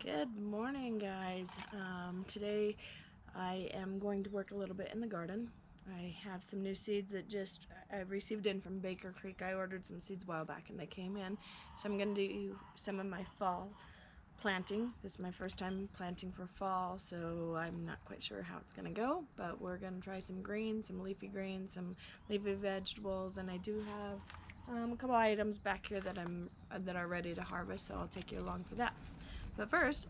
Good morning, guys. Today I am going to work a little bit in the garden. I have some new seeds that I received in from Baker Creek. I ordered some seeds a while back and they came in. So I'm going to do some of my fall planting. This is my first time planting for fall, so I'm not quite sure how it's going to go, but we're going to try some greens, some leafy greens, some leafy vegetables, and I do have a couple items back here that are ready to harvest, so I'll take you along for that. But first,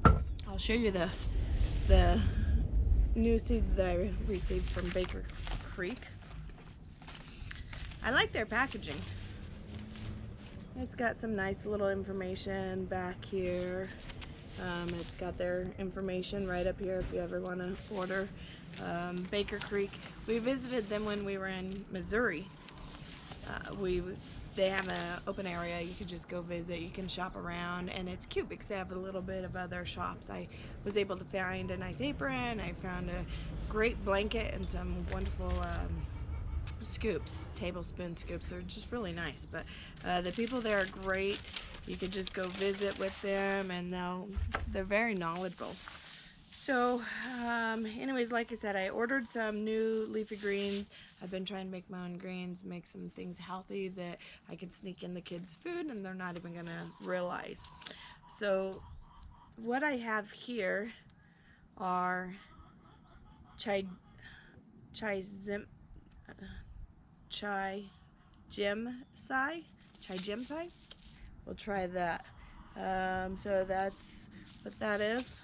I'll show you the new seeds that I received from Baker Creek. I like their packaging. It's got some nice little information back here. It's got their information right up here if you ever want to order. Baker Creek, we visited them when we were in Missouri. They have an open area. You can just go visit. You can shop around, and it's cute because they have a little bit of other shops. I was able to find a nice apron. I found a great blanket and some wonderful scoops. Tablespoon scoops are just really nice. But the people there are great. You could just go visit with them, and they're very knowledgeable. So anyways, like I said, I ordered some new leafy greens. I've been trying to make my own greens, make some things healthy that I can sneak in the kids' food and they're not even gonna realize. So what I have here are chai jim sai. We'll try that. So that's what that is.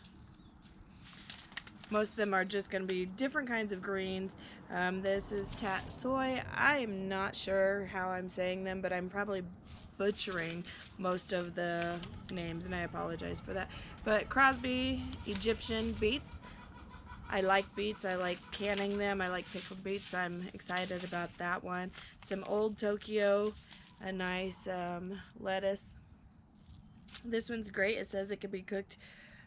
Most of them are just going to be different kinds of greens. This is tat soy. I am not sure how I'm saying them, but I'm probably butchering most of the names, and I apologize for that. But Crosby Egyptian beets. I like beets. I like canning them. I like pickled beets. I'm excited about that one. Some Old Tokyo, a nice lettuce. This one's great. It says it can be cooked.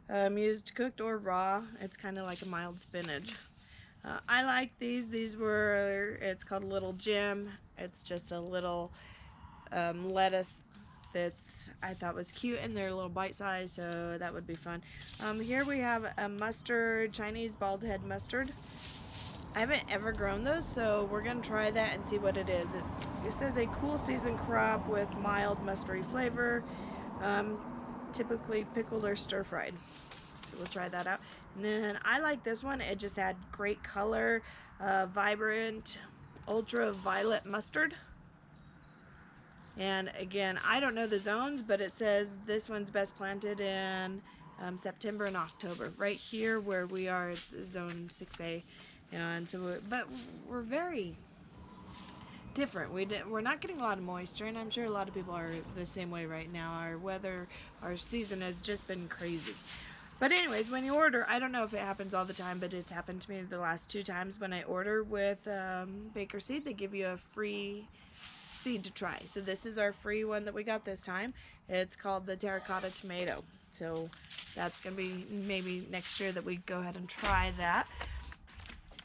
Used cooked or raw. It's kind of like a mild spinach. I like these. It's called Little Jim. It's just a little lettuce I thought was cute, and they're a little bite size, so that would be fun. Here we have a mustard, Chinese bald head mustard. I haven't ever grown those, so we're going to try that and see what it is. It says a cool season crop with mild mustardy flavor. Typically pickled or stir-fried. So we'll try that out. And then I like this one. It just had great color, vibrant, ultraviolet mustard. And again, I don't know the zones, but it says this one's best planted in September and October. Right here where we are, it's zone 6A. And so, but we're very different. We're not getting a lot of moisture, and I'm sure a lot of people are the same way right now. Our season has just been crazy. But anyways, when you order, I don't know if it happens all the time, but it's happened to me the last 2 times when I order with Baker Seed. They give you a free seed to try. So this is our free one that we got this time. It's called the terracotta tomato. So that's going to be maybe next year that we go ahead and try that.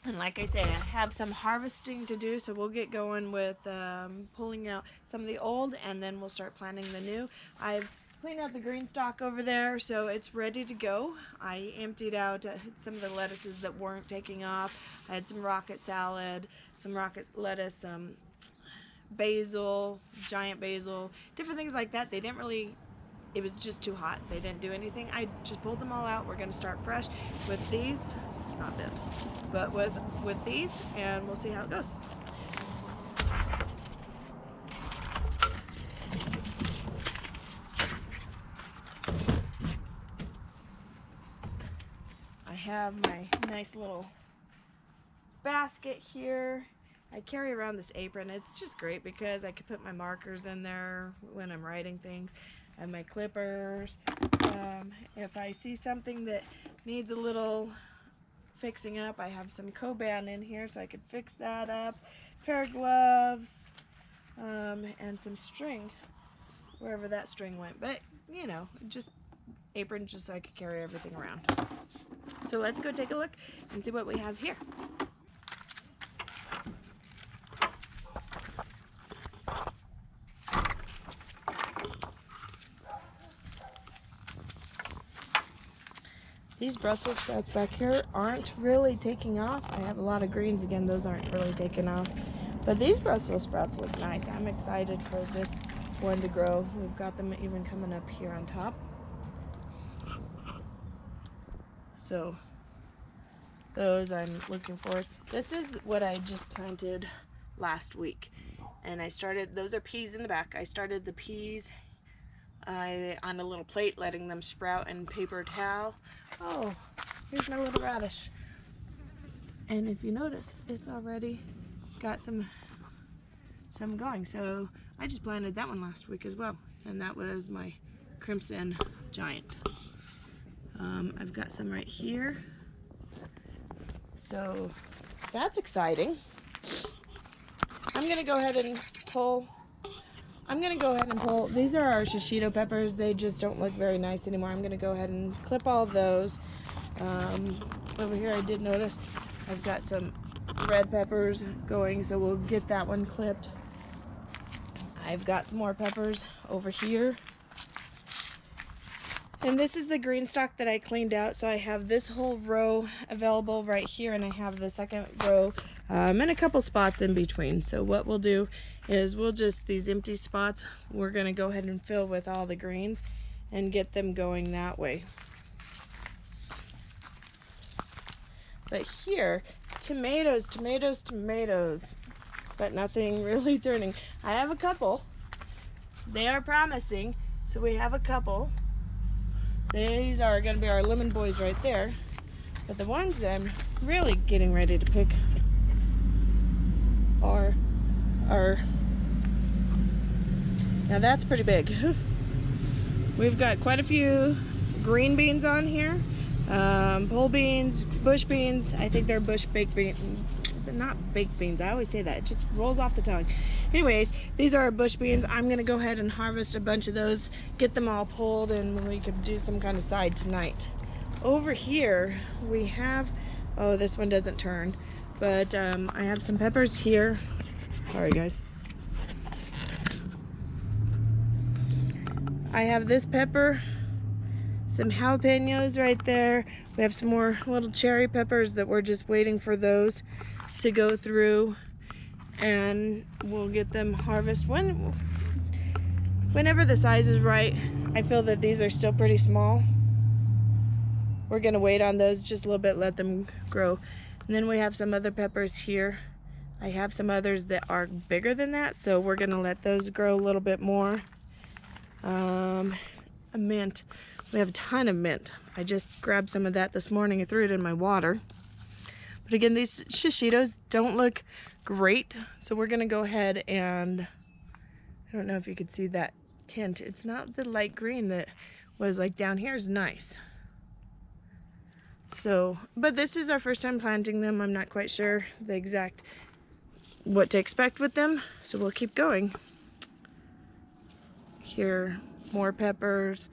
And like I say, I have some harvesting to do, so we'll get going with pulling out some of the old, and then we'll start planting the new. I've cleaned out the green stalk over there, so it's ready to go. I emptied out some of the lettuces that weren't taking off. I had some rocket salad, some rocket lettuce, some basil, giant basil, different things like that. It was just too hot. They didn't do anything. I just pulled them all out. We're going to start fresh with these. Not this, but with these, and we'll see how it goes. I have my nice little basket here. I carry around this apron. It's just great because I can put my markers in there when I'm writing things, and my clippers. If I see something that needs a little fixing up, I have some Coban in here so I could fix that up, pair of gloves, and some string wherever that string went, but you know, just apron just so I could carry everything around. So let's go take a look and see what we have here. These Brussels sprouts back here aren't really taking off. I have a lot of greens again, those aren't really taking off. But these Brussels sprouts look nice. I'm excited for this one to grow. We've got them even coming up here on top. So those I'm looking forward. This is what I just planted last week. And I started, those are peas in the back. I started the peas on a little plate, letting them sprout in paper towel. Oh, here's my little radish. And if you notice, it's already got some going. So I just planted that one last week as well. And that was my crimson giant. I've got some right here. So that's exciting. I'm gonna go ahead and pull. These are our shishito peppers. They just don't look very nice anymore. I'm gonna go ahead and clip all those. Over here I did notice I've got some red peppers going, so we'll get that one clipped. I've got some more peppers over here. And this is the green stalk that I cleaned out, so I have this whole row available right here, and I have the second row and a couple spots in between. So what we'll do is these empty spots, we're gonna go ahead and fill with all the greens and get them going that way. But here, tomatoes, but nothing really turning. I have a couple. They are promising, so we have a couple. These are going to be our lemon boys right there. But the ones that I'm really getting ready to pick are now that's pretty big. We've got quite a few green beans on here. Pole beans, bush beans. I think they're bush baked beans. They're not baked beans. I always say that. It just rolls off the tongue. Anyways, these are bush beans. I'm going to go ahead and harvest a bunch of those, get them all pulled, and we could do some kind of side tonight. Over here, we have, oh, this one doesn't turn, but I have some peppers here. Sorry, guys. I have this pepper, some jalapenos right there. We have some more little cherry peppers that we're just waiting for those to go through, and we'll get them harvested whenever the size is right. I feel that these are still pretty small. We're gonna wait on those just a little bit, let them grow. And then we have some other peppers here. I have some others that are bigger than that, so we're gonna let those grow a little bit more. A mint. We have a ton of mint. I just grabbed some of that this morning and threw it in my water. But again, these shishitos don't look great, so we're gonna go ahead and, I don't know if you could see that tint. It's not the light green that was like down here is nice. So, but this is our first time planting them. I'm not quite sure the exact what to expect with them, so we'll keep going. Here, more peppers.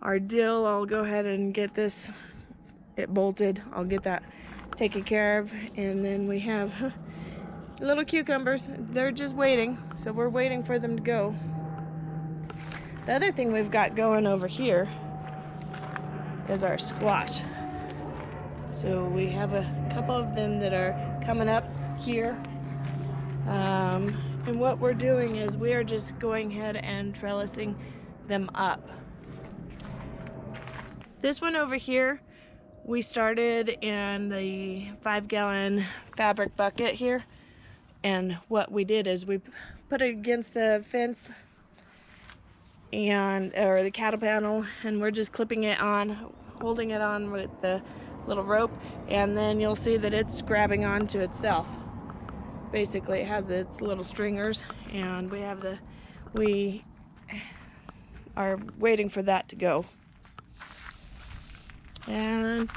Our dill, I'll go ahead and get it bolted. I'll get that taken care of. And then we have little cucumbers. They're just waiting, so we're waiting for them to go. The other thing we've got going over here is our squash. So we have a couple of them that are coming up here. And what we're doing is we are just going ahead and trellising them up. This one over here, we started in the 5-gallon fabric bucket here. And what we did is we put it against the fence or the cattle panel, and we're just clipping it on, holding it on with the little rope, and then you'll see that it's grabbing onto itself. Basically, it has its little stringers, and we are waiting for that to go. And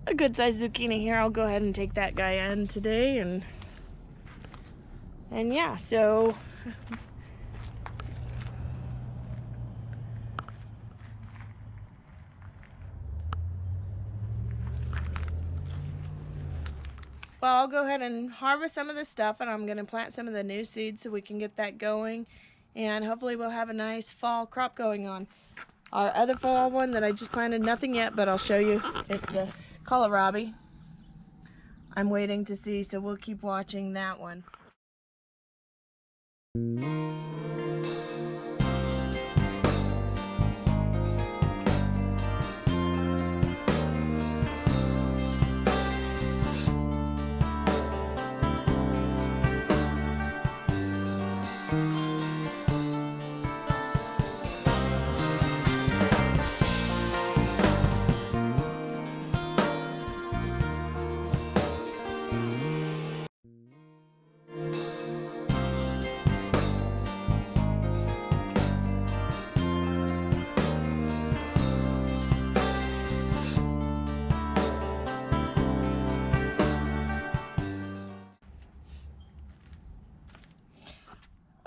a good sized zucchini here. I'll go ahead and take that guy in today, and yeah, so well, I'll go ahead and harvest some of this stuff, and I'm going to plant some of the new seeds so we can get that going, and hopefully we'll have a nice fall crop going on. our other fall one that I just planted, nothing yet, but I'll show you. It's the kohlrabi. I'm waiting to see, so we'll keep watching that one.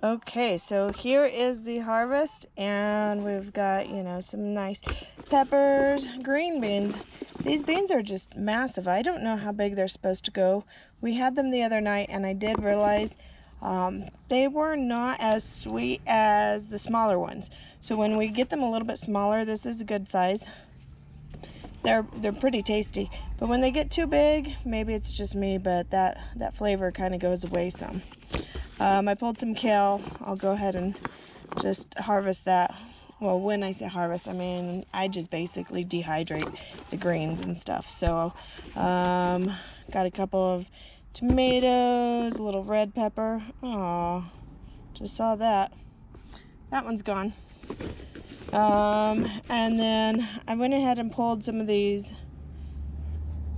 Okay, so here is the harvest, and we've got, you know, some nice peppers, green beans. These beans are just massive. I don't know how big they're supposed to go. We had them the other night, and I did realize they were not as sweet as the smaller ones. So when we get them a little bit smaller, this is a good size. They're pretty tasty. But when they get too big, maybe it's just me, but that flavor kind of goes away some. I pulled some kale. I'll go ahead and just harvest that. Well, when I say harvest, I mean I just basically dehydrate the greens and stuff. So got a couple of tomatoes, a little red pepper. Aw, just saw that. That one's gone. And then I went ahead and pulled some of these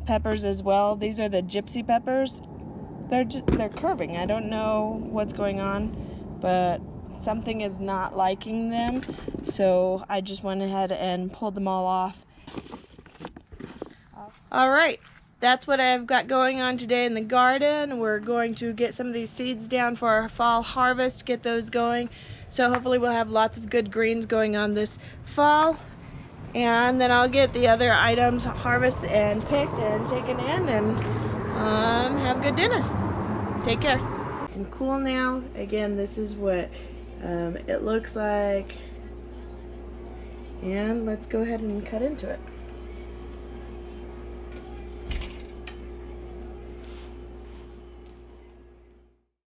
peppers as well. These are the gypsy peppers. They're curving. I don't know what's going on, but something is not liking them. So I just went ahead and pulled them all off. All right, that's what I've got going on today in the garden. We're going to get some of these seeds down for our fall harvest, get those going. So hopefully we'll have lots of good greens going on this fall. And then I'll get the other items harvested and picked and taken in and have a good dinner. Take care. It's cool now. Again, this is what it looks like. And let's go ahead and cut into it.